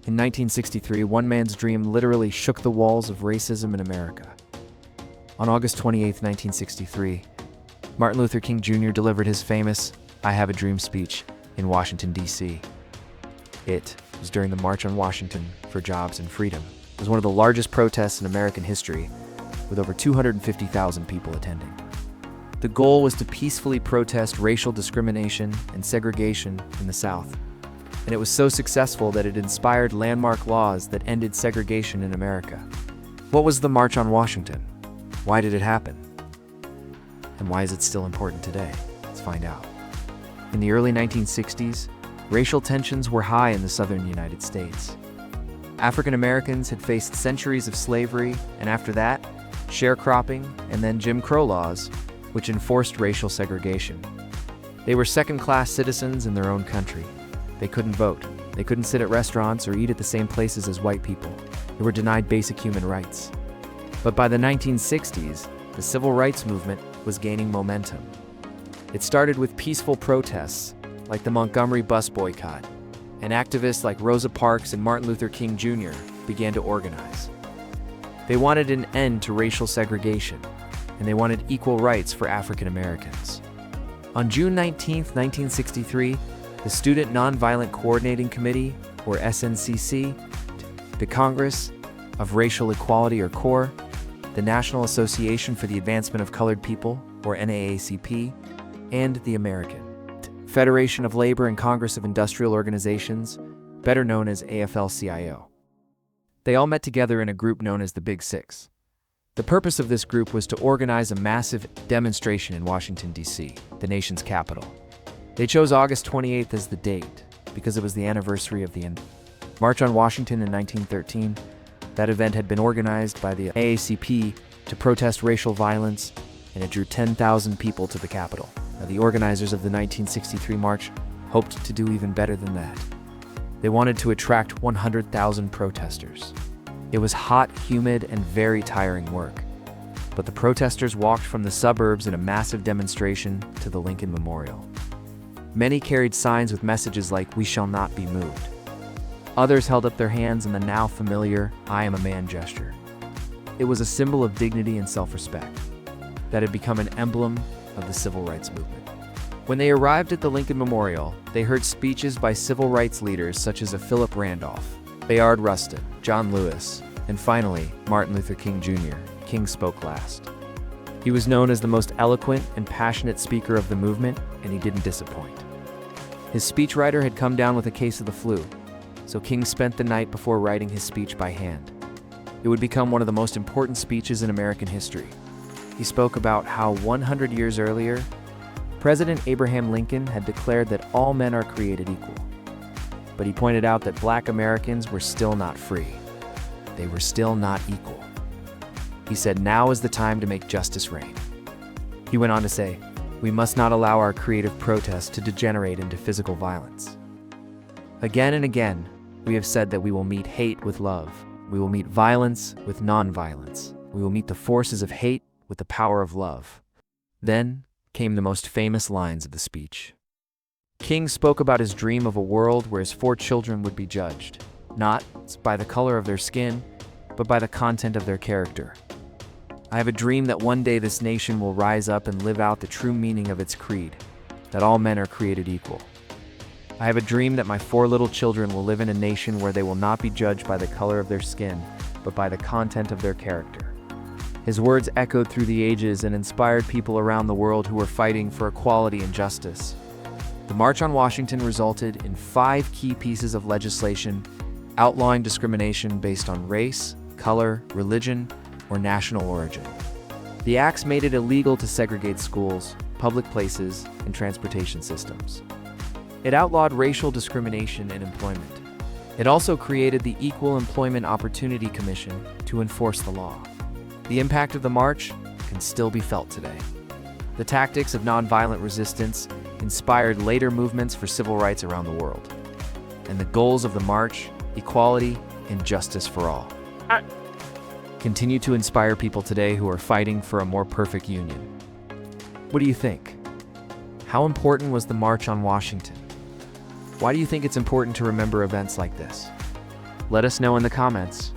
In 1963, one man's dream literally shook the walls of racism in America. On August 28, 1963, Martin Luther King Jr. delivered his famous "I Have a Dream" speech in Washington, D.C. It was during the March on Washington for Jobs and Freedom. It was one of the largest protests in American history, with over 250,000 people attending. The goal was to peacefully protest racial discrimination and segregation in the South. And it was so successful that it inspired landmark laws that ended segregation in America. What was the March on Washington? Why did it happen? And why is it still important today? Let's find out. In the early 1960s, racial tensions were high in the southern United States. African Americans had faced centuries of slavery, and after that, sharecropping and then Jim Crow laws, which enforced racial segregation. They were second-class citizens in their own country. They couldn't vote. They couldn't sit at restaurants or eat at the same places as white people. They were denied basic human rights. But by the 1960s, the civil rights movement was gaining momentum. It started with peaceful protests, like the Montgomery bus boycott, and activists like Rosa Parks and Martin Luther King Jr. began to organize. They wanted an end to racial segregation, and they wanted equal rights for African Americans. On June 19, 1963, the Student Nonviolent Coordinating Committee, or SNCC, the Congress of Racial Equality, or CORE, the National Association for the Advancement of Colored People, or NAACP, and the American Federation of Labor and Congress of Industrial Organizations, better known as AFL-CIO. They all met together in a group known as the Big Six. The purpose of this group was to organize a massive demonstration in Washington, D.C., the nation's capital. They chose August 28th as the date because it was the anniversary of the March on Washington in 1913. That event had been organized by the AACP to protest racial violence, and it drew 10,000 people to the Capitol. Now, the organizers of the 1963 march hoped to do even better than that. They wanted to attract 100,000 protesters. It was hot, humid, and very tiring work. But the protesters walked from the suburbs in a massive demonstration to the Lincoln Memorial. Many carried signs with messages like, "We shall not be moved." Others held up their hands in the now familiar "I am a man" gesture. It was a symbol of dignity and self-respect that had become an emblem of the civil rights movement. When they arrived at the Lincoln Memorial, they heard speeches by civil rights leaders such as Philip Randolph, Bayard Rustin, John Lewis, and finally, Martin Luther King Jr. King spoke last. He was known as the most eloquent and passionate speaker of the movement, and he didn't disappoint. His speechwriter had come down with a case of the flu, so King spent the night before writing his speech by hand. It would become one of the most important speeches in American history. He spoke about how 100 years earlier, President Abraham Lincoln had declared that all men are created equal. But he pointed out that Black Americans were still not free. They were still not equal. He said, "Now is the time to make justice reign." He went on to say, "We must not allow our creative protest to degenerate into physical violence." Again and again, we have said that we will meet hate with love. We will meet violence with nonviolence. We will meet the forces of hate with the power of love. Then came the most famous lines of the speech. King spoke about his dream of a world where his 4 children would be judged, not by the color of their skin, but by the content of their character. "I have a dream that one day this nation will rise up and live out the true meaning of its creed, that all men are created equal. I have a dream that my 4 little children will live in a nation where they will not be judged by the color of their skin, but by the content of their character." His words echoed through the ages and inspired people around the world who were fighting for equality and justice. The March on Washington resulted in 5 key pieces of legislation outlawing discrimination based on race, color, religion, or national origin. The acts made it illegal to segregate schools, public places, and transportation systems. It outlawed racial discrimination in employment. It also created the Equal Employment Opportunity Commission to enforce the law. The impact of the march can still be felt today. The tactics of nonviolent resistance inspired later movements for civil rights around the world. And the goals of the march, equality and justice for all, continue to inspire people today who are fighting for a more perfect union. What do you think? How important was the March on Washington? Why do you think it's important to remember events like this? Let us know in the comments.